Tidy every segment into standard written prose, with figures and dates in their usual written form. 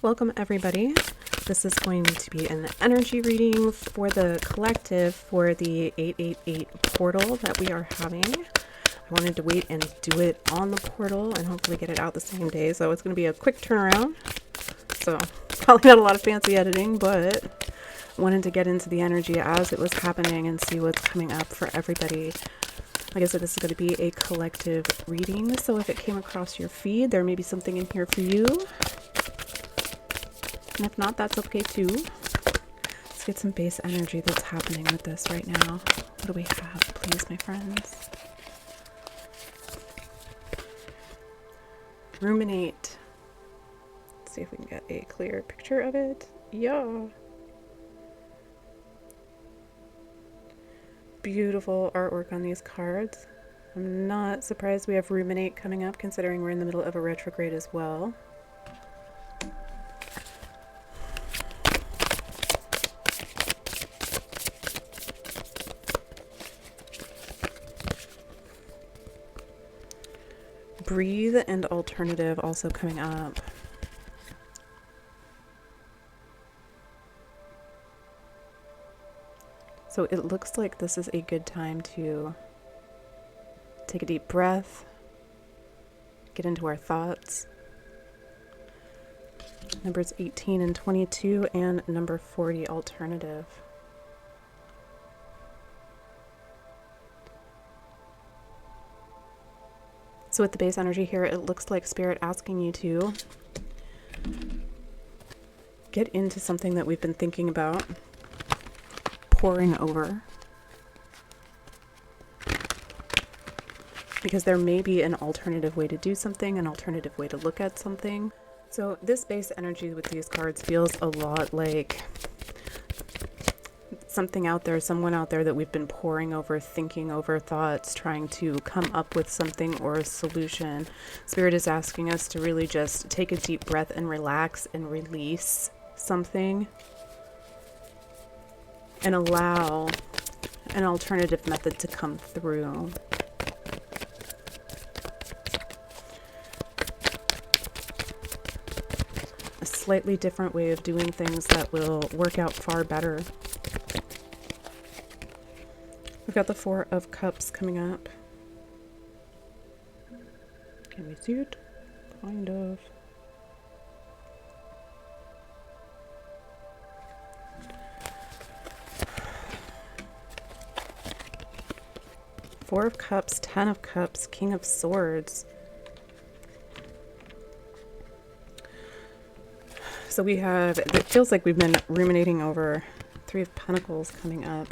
Welcome everybody. This is going to be an energy reading for the collective for the 888 portal that we are having. I wanted to wait and do it on the portal and hopefully get it out the same day. So it's going to be a quick turnaround. So probably not a lot of fancy editing, but I wanted to get into the energy as it was happening and see what's coming up for everybody. Like I said, this is going to be a collective reading. So if it came across your feed, there may be something in here for you. And if not, that's okay too. Let's get some base energy that's happening with this right now. What do we have, please, my friends? Ruminate. Let's see if we can get a clear picture of it. Yeah. Beautiful artwork on these cards. I'm not surprised we have ruminate coming up, considering we're in the middle of a retrograde as well. Breathe and alternative also coming up. So it looks like this is a good time to take a deep breath, get into our thoughts. Numbers 18 and 22 and number 40 alternative. So with the base energy here, it looks like Spirit asking you to get into something that we've been thinking about, poring over. Because there may be an alternative way to do something, an alternative way to look at something. So this base energy with these cards feels a lot like something out there, someone out there that we've been poring over, thinking over thoughts, trying to come up with something or a solution. Spirit is asking us to really just take a deep breath and relax and release something and allow an alternative method to come through. A slightly different way of doing things that will work out far better. We've got the Four of Cups coming up. Can we see it? Kind of. Four of Cups, 10 of Cups, King of Swords. So we have, it feels like we've been ruminating over Three of Pentacles coming up.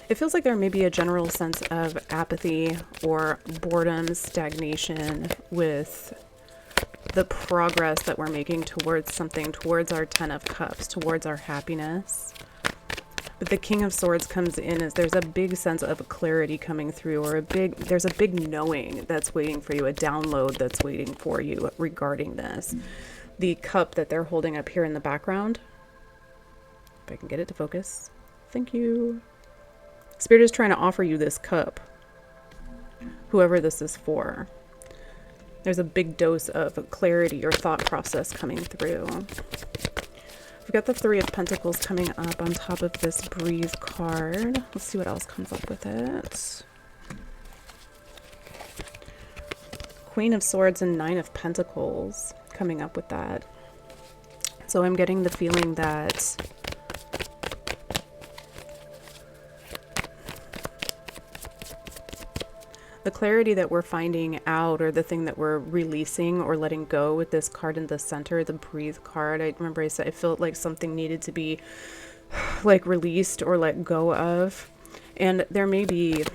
It feels like there may be a general sense of apathy or boredom, stagnation with the progress that we're making towards something, towards our 10 of Cups, towards our happiness. But the King of Swords comes in as there's a big sense of clarity coming through, or there's a big knowing that's waiting for you, a download that's waiting for you regarding this. The cup that they're holding up here in the background, if I can get it to focus. Thank you. Spirit is trying to offer you this cup, whoever this is for. There's a big dose of clarity or thought process coming through. We've got the Three of Pentacles coming up on top of this Breathe card. Let's see what else comes up with it. Queen of Swords and Nine of Pentacles coming up with that. So I'm getting the feeling that the clarity that we're finding out, or the thing that we're releasing or letting go with this card in the center, the Breathe card. I remember I said I felt like something needed to be like released or let go of. And it may be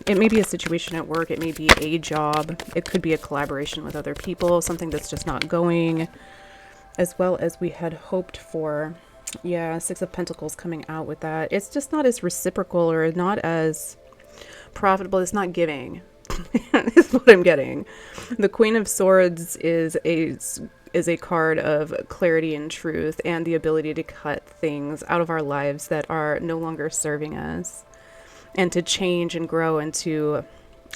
a situation at work, it may be a job, it could be a collaboration with other people, something that's just not going as well as we had hoped for. Yeah, Six of Pentacles coming out with that. It's just not as reciprocal or not as profitable. It's not giving. Is what I'm getting. The Queen of Swords is a card of clarity and truth and the ability to cut things out of our lives that are no longer serving us. and to change and grow and to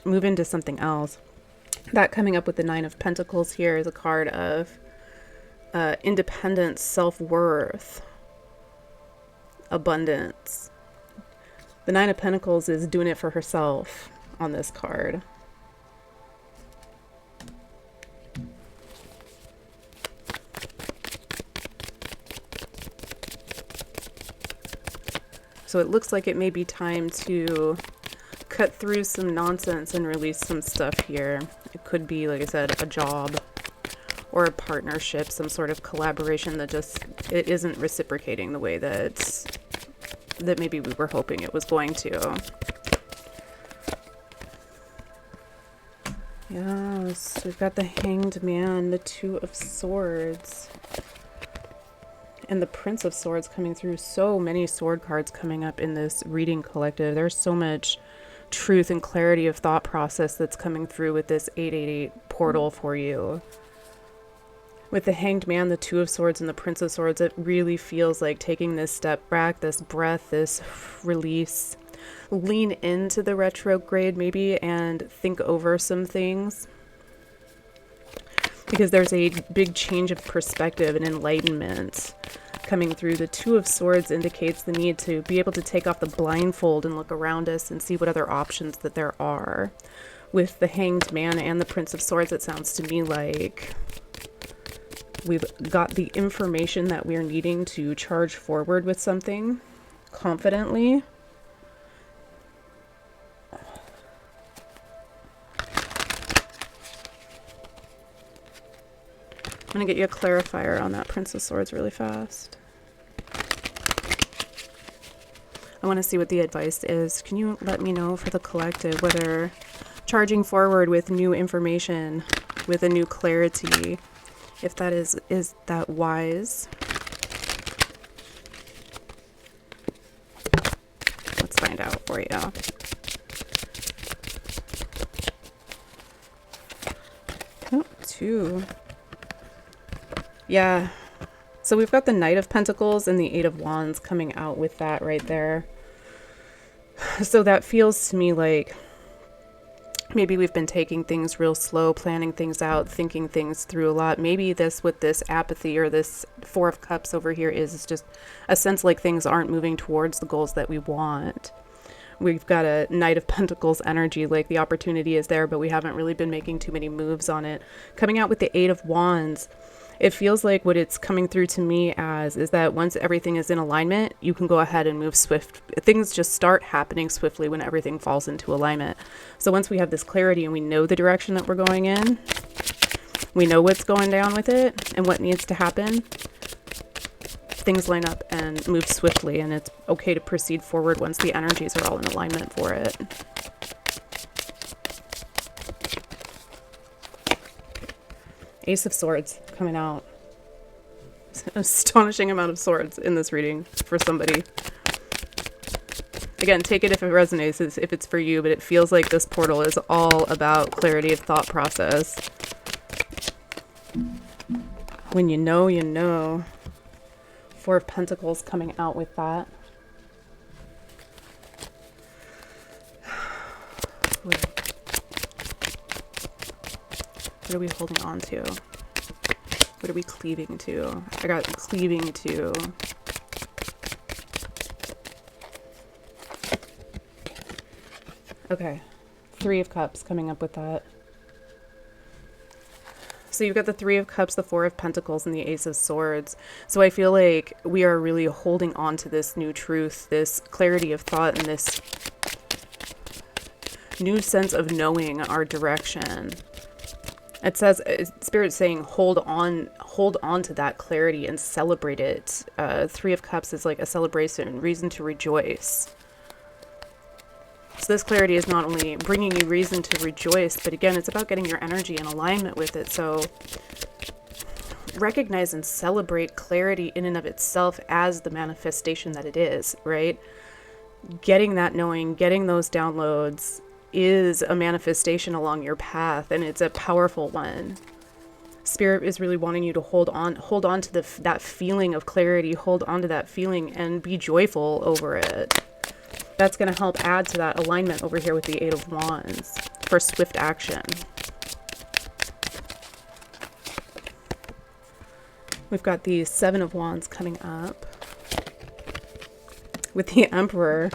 move into something else. That coming up with the Nine of Pentacles here is a card of independence, self-worth, abundance. The Nine of Pentacles is doing it for herself on this card. So it looks like it may be time to cut through some nonsense and release some stuff here. It could be, like I said, a job or a partnership, some sort of collaboration that just, it isn't reciprocating the way that maybe we were hoping it was going to. Yes, we've got the Hanged Man, the Two of Swords, and the Prince of Swords coming through. So many sword cards coming up in this reading collective. There's so much truth and clarity of thought process that's coming through with this 888 portal for you. With the Hanged Man, the Two of Swords, and the Prince of Swords, it really feels like taking this step back, this breath, this release. Lean into the retrograde maybe and think over some things. Because there's a big change of perspective and enlightenment coming through. The Two of Swords indicates the need to be able to take off the blindfold and look around us and see what other options that there are. With the Hanged Man and the Prince of Swords, it sounds to me like we've got the information that we're needing to charge forward with something confidently. I'm going to get you a clarifier on that Prince of Swords really fast. I want to see what the advice is. Can you let me know for the collective whether charging forward with new information, with a new clarity, if that is that wise? Let's find out for you. Oh, two. Yeah, so we've got the Knight of Pentacles and the Eight of Wands coming out with that right there. So that feels to me like maybe we've been taking things real slow, planning things out, thinking things through a lot. Maybe this with this apathy or this Four of Cups over here is just a sense like things aren't moving towards the goals that we want. We've got a Knight of Pentacles energy, like the opportunity is there, but we haven't really been making too many moves on it. Coming out with the Eight of Wands, it feels like what it's coming through to me as is that once everything is in alignment, you can go ahead and move swift. Things just start happening swiftly when everything falls into alignment. So once we have this clarity and we know the direction that we're going in, we know what's going down with it and what needs to happen, things line up and move swiftly, and it's okay to proceed forward once the energies are all in alignment for it. Ace of Swords coming out. Astonishing amount of swords in this reading for somebody. Again, take it if it resonates, if it's for you, but it feels like this portal is all about clarity of thought process. When you know, you know. Four of Pentacles coming out with that. What are we holding on to? What are we cleaving to? I got cleaving to. Okay. Three of Cups coming up with that. So you've got the Three of Cups, the Four of Pentacles, and the Ace of Swords. So I feel like we are really holding on to this new truth, this clarity of thought, and this new sense of knowing our direction. It says, Spirit's saying, hold on to that clarity and celebrate it. Three of Cups is like a celebration, reason to rejoice. So this clarity is not only bringing you reason to rejoice, but again, it's about getting your energy in alignment with it. So recognize and celebrate clarity in and of itself as the manifestation that it is, right? Getting that knowing, getting those downloads is a manifestation along your path, and it's a powerful one. Spirit is really wanting you to hold on to that feeling of clarity, hold on to that feeling and be joyful over it. That's going to help add to that alignment over here with the Eight of Wands for swift action. We've got the Seven of Wands coming up with the Emperor.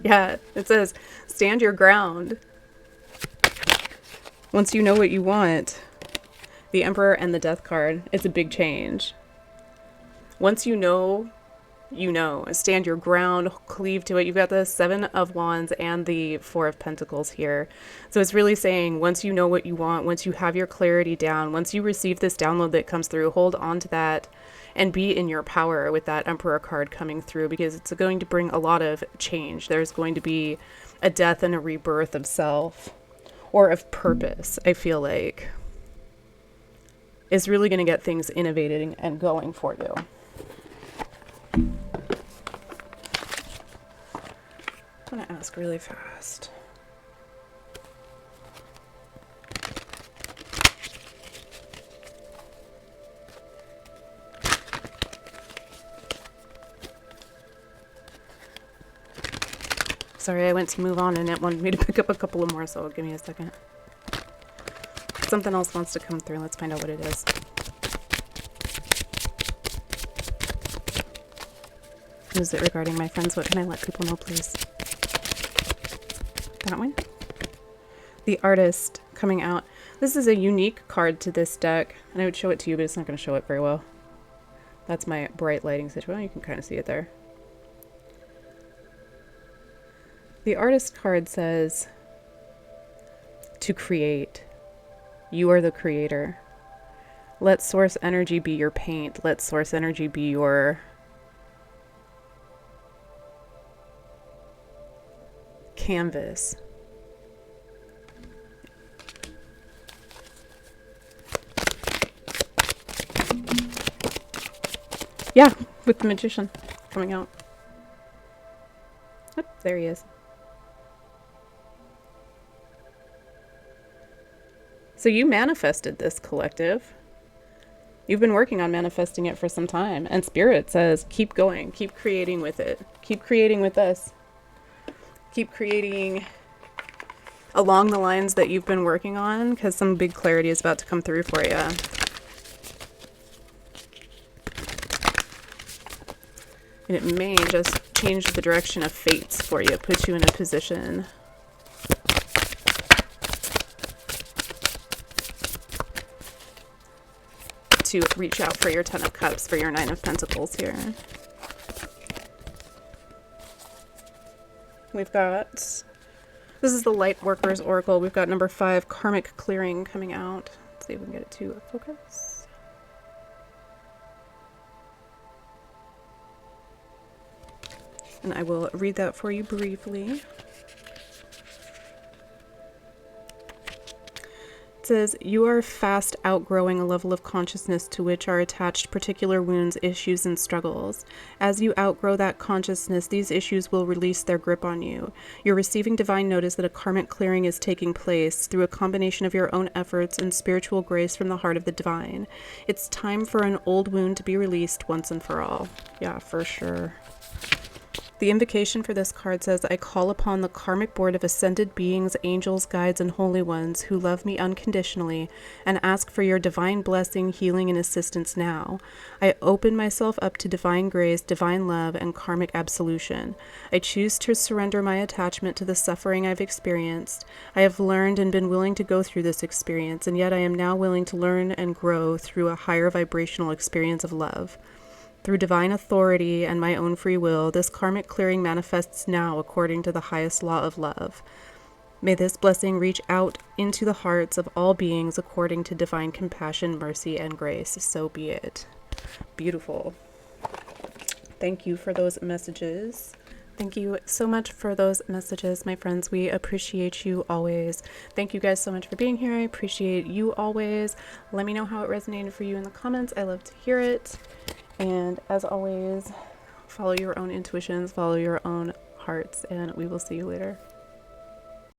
Yeah, it says, stand your ground. Once you know what you want, the Emperor and the Death card, it's a big change. Once you know, you know. Stand your ground, cleave to it. You've got the Seven of Wands and the Four of Pentacles here. So it's really saying once you know what you want, once you have your clarity down, once you receive this download that comes through, hold on to that and be in your power with that Emperor card coming through, because it's going to bring a lot of change. There's going to be a death and a rebirth of self or of purpose, I feel like. Is really going to get things innovating and going for you. I'm going to ask really fast. Sorry, I went to move on and it wanted me to pick up a couple of more, so give me a second. Something else wants to come through. Let's find out what it is. Is it regarding my friends? What can I let people know, please? That one? The Artist coming out. This is a unique card to this deck, and I would show it to you, but it's not going to show it very well. That's my bright lighting situation. You can kind of see it there. The Artist card says, to create. You are the creator. Let source energy be your paint. Let source energy be your canvas. Yeah, with the Magician coming out. Oh, there he is. So you manifested this, collective. You've been working on manifesting it for some time. And Spirit says, keep going. Keep creating with it. Keep creating with us. Keep creating along the lines that you've been working on, because some big clarity is about to come through for you. And it may just change the direction of fates for you. Put you in a position to reach out for your Ten of Cups, for your Nine of Pentacles here. We've got, this is the Light Workers Oracle. We've got number 5, Karmic Clearing, coming out. Let's see if we can get it to focus. And I will read that for you briefly. It says, you are fast outgrowing a level of consciousness to which are attached particular wounds, issues, and struggles. As you outgrow that consciousness, these issues will release their grip on you. You're receiving divine notice that a karmic clearing is taking place through a combination of your own efforts and spiritual grace from the heart of the divine. It's time for an old wound to be released once and for all. Yeah, for sure. The invocation for this card says, I call upon the karmic board of ascended beings, angels, guides, and holy ones who love me unconditionally and ask for your divine blessing, healing, and assistance now. I open myself up to divine grace, divine love, and karmic absolution. I choose to surrender my attachment to the suffering I've experienced. I have learned and been willing to go through this experience, and yet I am now willing to learn and grow through a higher vibrational experience of love. Through divine authority and my own free will, this karmic clearing manifests now according to the highest law of love. May this blessing reach out into the hearts of all beings according to divine compassion, mercy, and grace. So be it. Beautiful. Thank you for those messages. Thank you so much for those messages, my friends. We appreciate you always. Thank you guys so much for being here. I appreciate you always. Let me know how it resonated for you in the comments. I love to hear it. And as always, follow your own intuitions, follow your own hearts, and we will see you later.